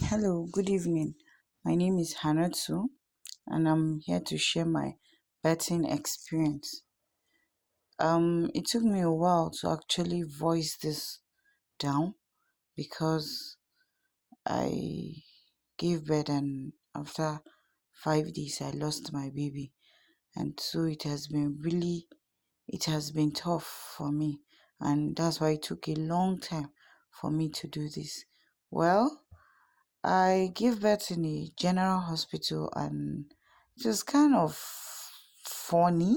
Hello, good evening. My name is HANNATU and I'm here to share my birthing experience. It took me a while to actually voice this down because I gave birth and after 5 days I lost my baby, and so it has been tough for me, and that's why it took a long time for me to do this. Well, I gave birth in a general hospital, and it was kind of funny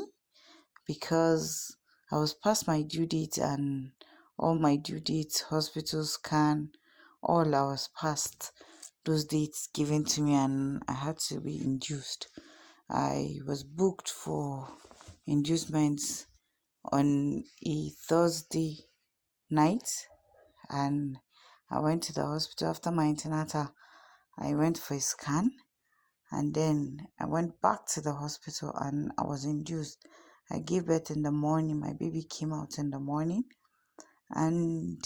because I was past my due date, and all my due dates, hospital scan, all I was past those dates given to me, and I had to be induced. I was booked for inducements on a Thursday night, and I went to the hospital after my antenatal. I went for a scan, and then I went back to the hospital and I was induced. I gave birth in the morning. My baby came out in the morning, and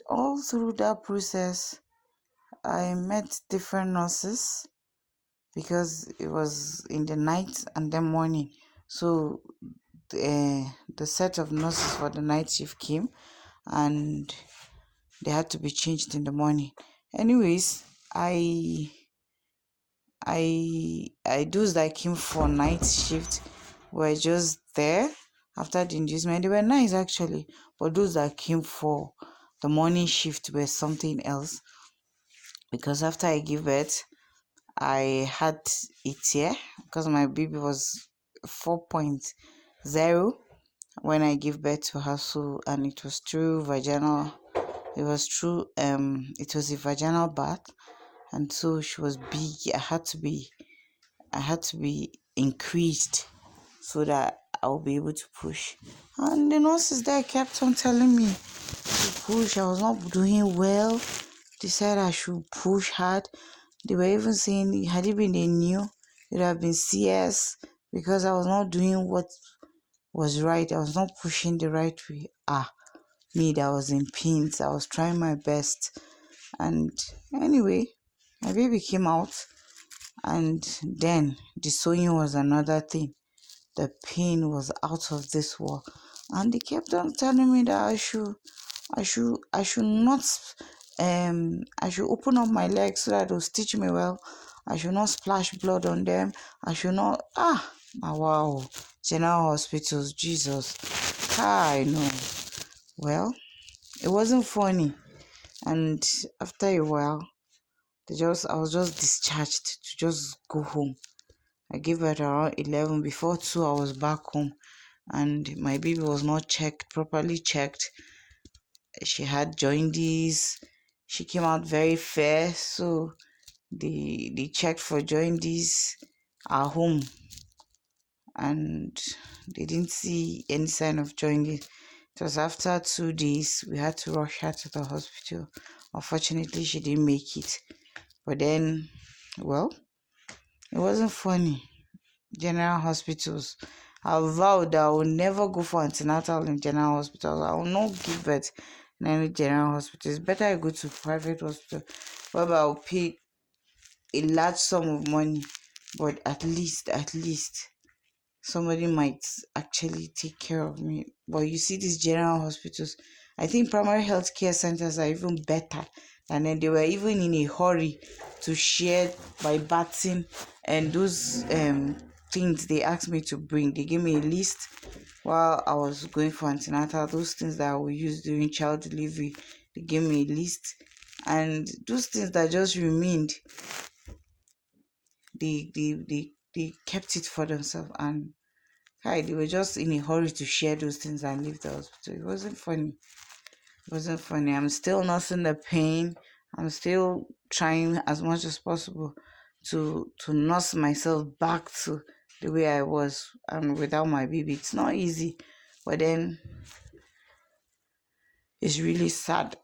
all through that process, I met different nurses because it was in the night and then morning. So the set of nurses for the night shift came, and they had to be changed in the morning. Anyways, those that came for night shift were just there after the inducement. They were nice actually, but those that came for the morning shift were something else, because after I gave birth, I had a tear because my baby was 4.0 when I gave birth to her. So, and it was through vaginal. It was a vaginal birth, and so she was big. I had to be increased so that I'll be able to push. And the nurses there kept on telling me to push. I was not doing well. They said I should push hard. They were even saying, had it been they knew, it would have been CS, because I was not doing what was right. I was not pushing the right way. Me that was in pains. I was trying my best. And anyway, my baby came out. And then the sewing was another thing. The pain was out of this world, and they kept on telling me that I should not, I should open up my legs so that they'll stitch me well. I should not splash blood on them. I should not. Wow, general hospitals, Jesus. I know. Well, it wasn't funny, and after a while, I was just discharged to just go home. I gave birth around 11. Before 2, I was back home, and my baby was not properly checked. She had jaundice. She came out very fair, so they checked for jaundice at home, and they didn't see any sign of jaundice. It was after 2 days we had to rush her to the hospital. Unfortunately, she didn't make it. But then, well, it wasn't funny. General hospitals. I vowed that I will never go for antenatal in general hospitals. I will not give birth in any general hospital. It's better I go to private hospital where I'll pay a large sum of money, but at least somebody might actually take care of me. But you see, these general hospitals, I think primary health care centers are even better. And then they were even in a hurry to share my batting and those things they asked me to bring. They gave me a list while I was going for antenatal, those things that I will use during child delivery. They gave me a list, and those things that just remained, they kept it for themselves. And they were just in a hurry to share those things and leave the hospital. It wasn't funny. It wasn't funny. I'm still nursing the pain. I'm still trying as much as possible to nurse myself back to the way I was, and without my baby. It's not easy, but then it's really sad